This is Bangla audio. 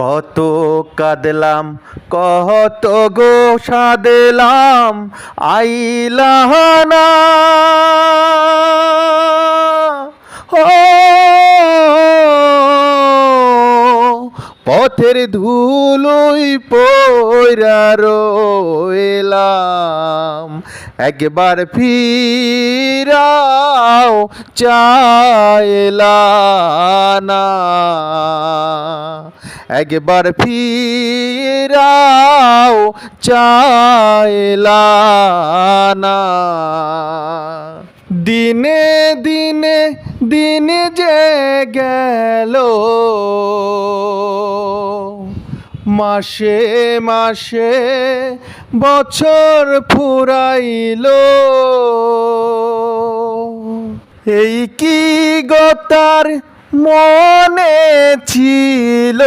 কত কাঁদলাম, কত গো সাধলাম, আইলা না। ও পথের ধুলোই পইরা রইলাম, একবার ফিরাও চাইলা না, একবার ফিরাও চাইলা না। দিনে দিনে দিন যে গেল, মাসে মাসে বছর ফুরাইল, এই কি গো তার মনে ছিল।